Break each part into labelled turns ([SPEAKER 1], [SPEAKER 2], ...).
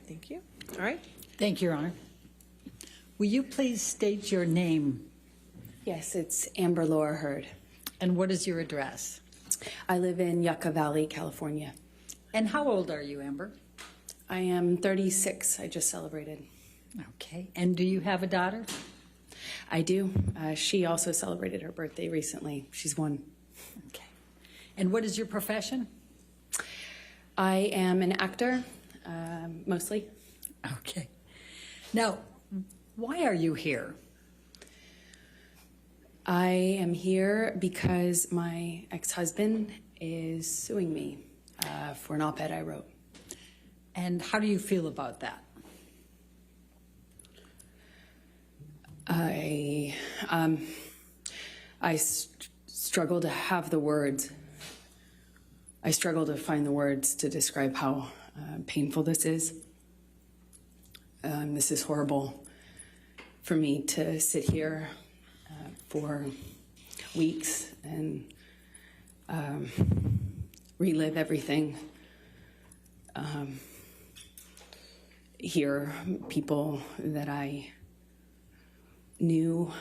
[SPEAKER 1] Thank you. All right.
[SPEAKER 2] Thank you, Your Honor. Will you please state your name?
[SPEAKER 3] Yes, it's Amber Laura Hurd.
[SPEAKER 2] And what is your address?
[SPEAKER 3] I live in Yucca Valley, California.
[SPEAKER 2] And how old are you, Amber?
[SPEAKER 3] I am 36. I just celebrated.
[SPEAKER 2] Okay. And do you have a daughter?
[SPEAKER 3] I do. She also celebrated her birthday recently. She's 1.
[SPEAKER 2] Okay. And what is your profession?
[SPEAKER 3] I am an actor, mostly.
[SPEAKER 2] Okay. Now, why are you here?
[SPEAKER 3] I am here because my ex-husband is suing me for an op-ed I wrote.
[SPEAKER 2] And how do you feel about that?
[SPEAKER 3] I struggle to have the words. I struggle to find the words to describe how painful this is. This is horrible for me to sit here for weeks and relive everything. Hear people that I knew,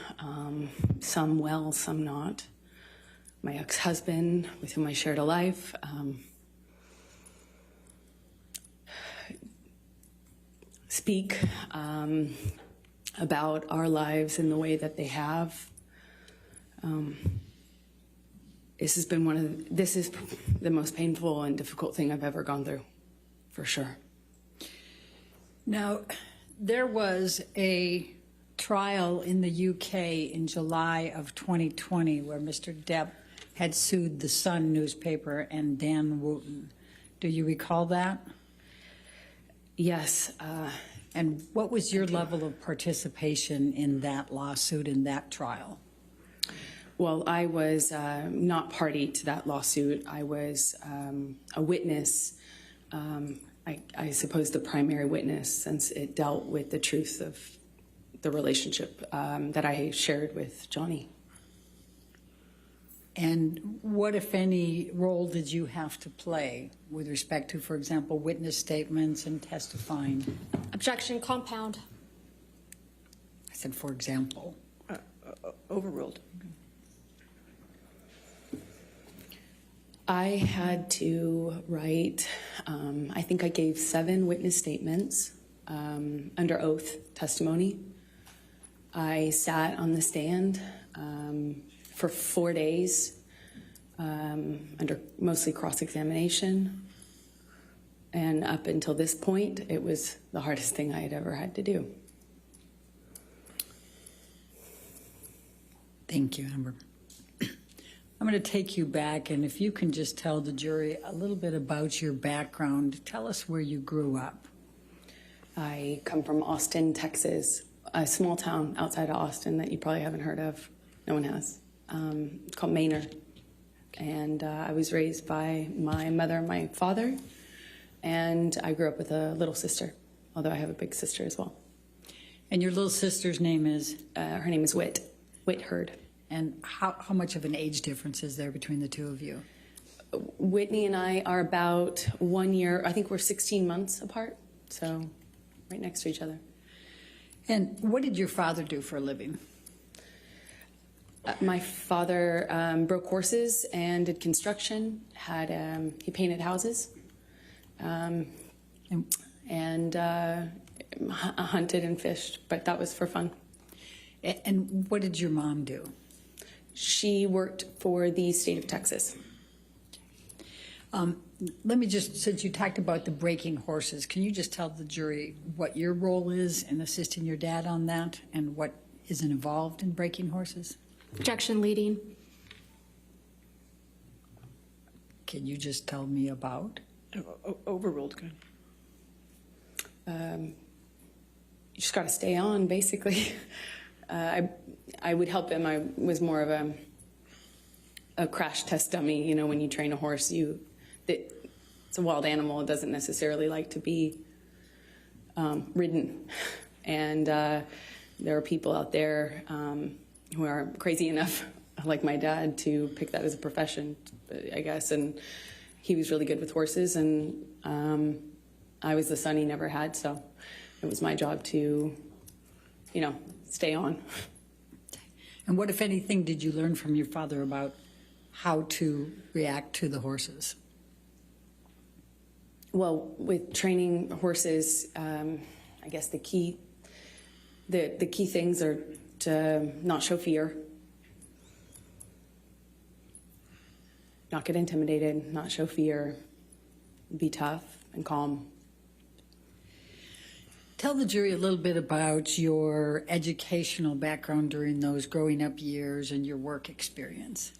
[SPEAKER 3] some well, some not. My ex-husband, with whom I shared a life, speak about our lives in the way that they have. This is the most painful and difficult thing I've ever gone through, for sure.
[SPEAKER 2] Now, there was a trial in the UK in July of 2020 where Mr. Depp had sued the Sun newspaper and Dan Wooten. Do you recall that?
[SPEAKER 3] Yes.
[SPEAKER 2] And what was your level of participation in that lawsuit, in that trial?
[SPEAKER 3] Well, I was not party to that lawsuit. I was a witness, I suppose the primary witness, since it dealt with the truth of the relationship that I shared with Johnny.
[SPEAKER 2] And what, if any, role did you have to play with respect to, for example, witness statements and testifying?
[SPEAKER 4] Objection, compound.
[SPEAKER 2] I said, for example.
[SPEAKER 1] Overruled.
[SPEAKER 3] I had to write, I think I gave 7 witness statements under oath testimony. I sat on the stand for 4 days under mostly cross-examination. And up until this point, it was the hardest thing I had ever had to do.
[SPEAKER 2] Thank you, Amber. I'm going to take you back, and if you can just tell the jury a little bit about your background. Tell us where you grew up.
[SPEAKER 3] I come from Austin, Texas, a small town outside of Austin that you probably haven't heard of. No one has. It's called Manor. And I was raised by my mother and my father, and I grew up with a little sister, although I have a big sister as well.
[SPEAKER 2] And your little sister's name is?
[SPEAKER 3] Her name is Whit Hurd.
[SPEAKER 2] And how much of an age difference is there between the two of you?
[SPEAKER 3] Whitney and I are about 1 year, I think we're 16 months apart, so right next to each other.
[SPEAKER 2] And what did your father do for a living?
[SPEAKER 3] My father broke horses and did construction, he painted houses, and hunted and fished, but that was for fun.
[SPEAKER 2] And what did your mom do?
[SPEAKER 3] She worked for the state of Texas.
[SPEAKER 2] Let me just, since you talked about the breaking horses, can you just tell the jury what your role is in assisting your dad on that and what is involved in breaking horses?
[SPEAKER 4] Objection, leading.
[SPEAKER 2] Can you just tell me about?
[SPEAKER 1] Overruled, good.
[SPEAKER 3] You just got to stay on, basically. I would help him. I was more of a crash test dummy. You know, when you train a horse, it's a wild animal. It doesn't necessarily like to be ridden. And there are people out there who are crazy enough, like my dad, to pick that as a profession, I guess. And he was really good with horses, and I was the son he never had, so it was my job to, stay on.
[SPEAKER 2] And what, if anything, did you learn from your father about how to react to the horses?
[SPEAKER 3] Well, with training horses, I guess the key things are to not show fear, not get intimidated, not show fear, be tough and calm.
[SPEAKER 2] Tell the jury a little bit about your educational background during those growing up years and your work experience.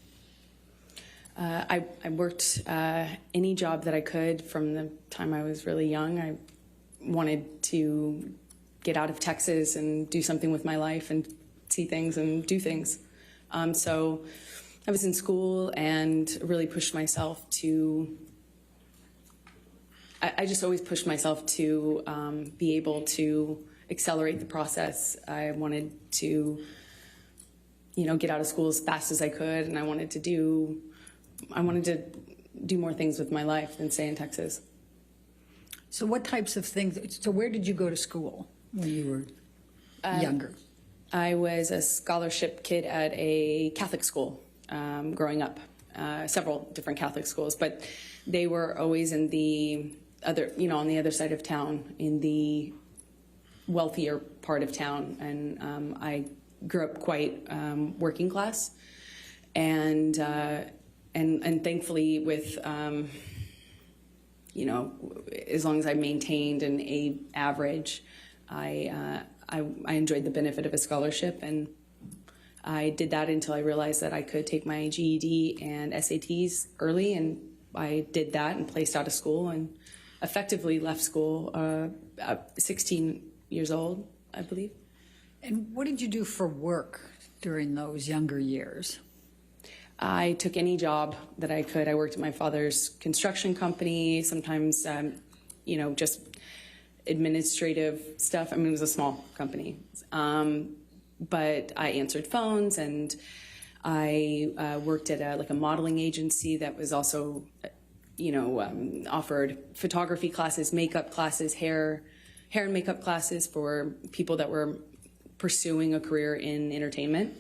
[SPEAKER 3] I worked any job that I could from the time I was really young. I wanted to get out of Texas and do something with my life and see things and do things. So I was in school and really pushed myself to, I just always pushed myself to be able to accelerate the process. I wanted to, get out of school as fast as I could, and I wanted to do more things with my life than stay in Texas.
[SPEAKER 2] So what types of things, so where did you go to school when you were younger?
[SPEAKER 3] I was a scholarship kid at a Catholic school growing up, several different Catholic schools, but they were always in the other, on the other side of town, in the wealthier part of town. And I grew up quite working class, and thankfully with, as long as I maintained an A average, I enjoyed the benefit of a scholarship, and I did that until I realized that I could take my GED and SATs early, and I did that and placed out of school and effectively left school at 16 years old, I believe.
[SPEAKER 2] And what did you do for work during those younger years?
[SPEAKER 3] I took any job that I could. I worked at my father's construction company, sometimes, just administrative stuff. I mean, it was a small company. But I answered phones, and I worked at a modeling agency that was also, offered photography classes, makeup classes, hair and makeup classes for people that were pursuing a career in entertainment.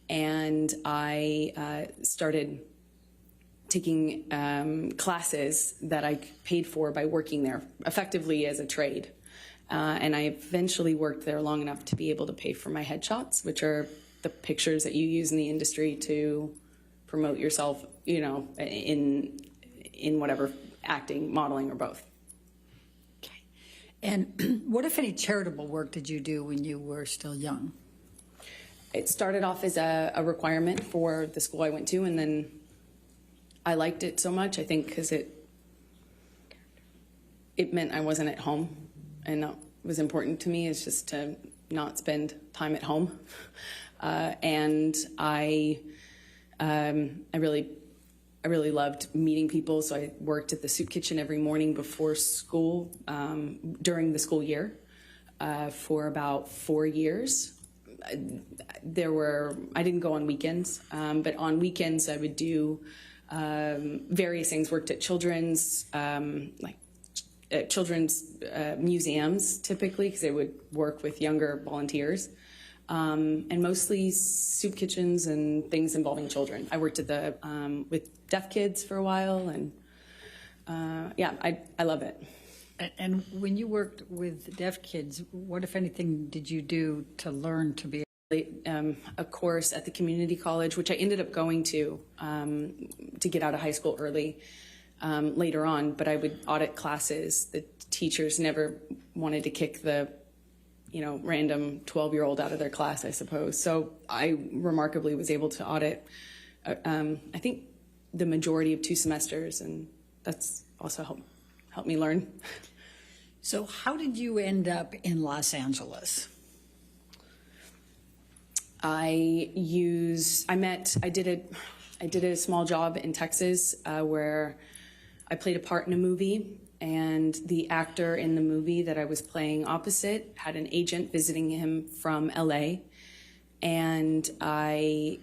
[SPEAKER 3] And I started taking classes that I paid for by working there, effectively as a trade. And I eventually worked there long enough to be able to pay for my headshots, which are the pictures that you use in the industry to promote yourself, in whatever, acting, modeling, or both.
[SPEAKER 2] Okay. And what, if any, charitable work did you do when you were still young?
[SPEAKER 3] It started off as a requirement for the school I went to, and then I liked it so much, I think, because it meant I wasn't at home, and that was important to me, is just to not spend time at home. And I really loved meeting people, so I worked at the soup kitchen every morning before school, during the school year, for about 4 years. I didn't go on weekends, but on weekends I would do various things. Worked at children's museums, typically, because they would work with younger volunteers, and mostly soup kitchens and things involving children. I worked at with deaf kids for a while, and I love it.
[SPEAKER 2] And when you worked with deaf kids, what, if anything, did you do to learn to be?
[SPEAKER 3] A course at the community college, which I ended up going to get out of high school early later on, but I would audit classes. The teachers never wanted to kick the random 12-year-old out of their class, I suppose. So I remarkably was able to audit, I think, the majority of 2 semesters, and that's also helped me learn.
[SPEAKER 2] So how did you end up in Los Angeles?
[SPEAKER 3] I did a small job in Texas where I played a part in a movie, and the actor in the movie that I was playing opposite had an agent visiting him from LA, and I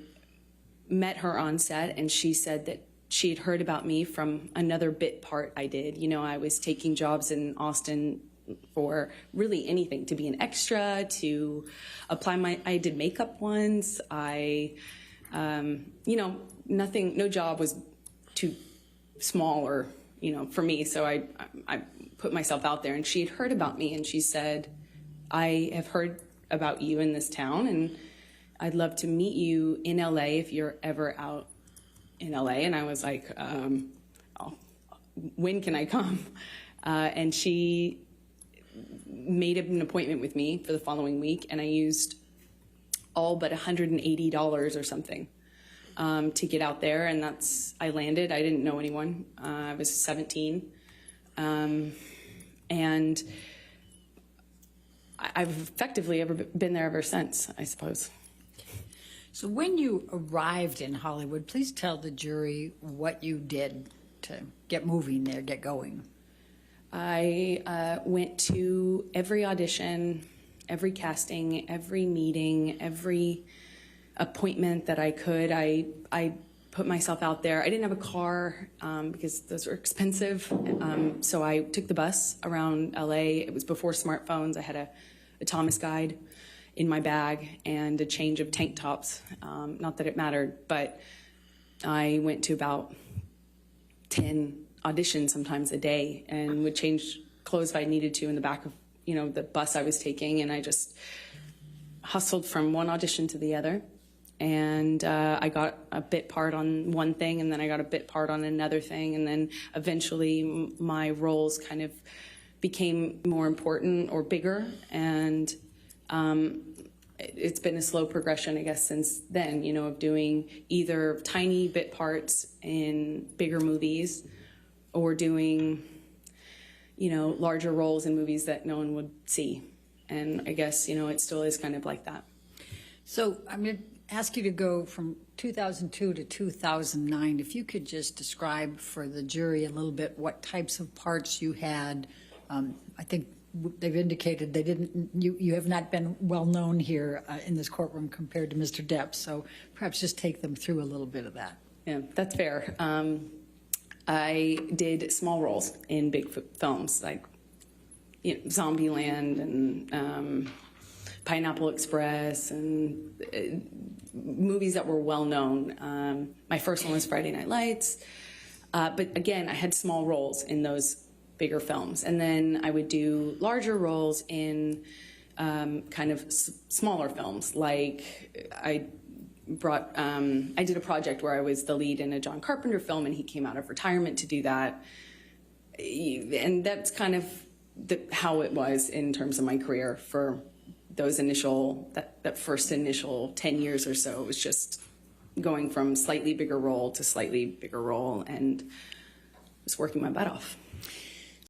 [SPEAKER 3] met her on set, and she said that she had heard about me from another bit part I did. You know, I was taking jobs in Austin for really anything, to be an extra, to apply I did makeup once. No job was too small or, for me. So I put myself out there, and she had heard about me, and she said, I have heard about you in this town, and I'd love to meet you in LA if you're ever out in LA. And I was like, when can I come? And she made an appointment with me for the following week, and I used all but $180 or something to get out there, and I landed. I didn't know anyone. I was 17, and I've effectively been there ever since, I suppose.
[SPEAKER 2] So when you arrived in Hollywood, please tell the jury what you did to get moving there, get going.
[SPEAKER 3] I went to every audition, every casting, every meeting, every appointment that I could. I put myself out there. I didn't have a car because those were expensive, so I took the bus around LA. It was before smartphones. I had a Thomas guide in my bag and a change of tank tops. Not that it mattered, but I went to about 10 auditions sometimes a day and would change clothes if I needed to in the back of the bus I was taking, and I just hustled from one audition to the other. And I got a bit part on one thing, and then I got a bit part on another thing, and then eventually my roles kind of became more important or bigger, and it's been a slow progression, I guess, since then, of doing either tiny bit parts in bigger movies or doing, larger roles in movies that no one would see. And I guess, it still is kind of like that.
[SPEAKER 2] So I'm going to ask you to go from 2002 to 2009. If you could just describe for the jury a little bit what types of parts you had. I think they've indicated you have not been well known here in this courtroom compared to Mr. Depp, so perhaps just take them through a little bit of that.
[SPEAKER 3] Yeah, that's fair. I did small roles in big films like Zombieland and Pineapple Express and movies that were well known. My first one was Friday Night Lights, but again, I had small roles in those bigger films, and then I would do larger roles in kind of smaller films. Like I did a project where I was the lead in a John Carpenter film, and he came out of retirement to do that, and that's kind of how it was in terms of my career for those that first initial 10 years or so. It was just going from slightly bigger role to slightly bigger role and just working my butt off.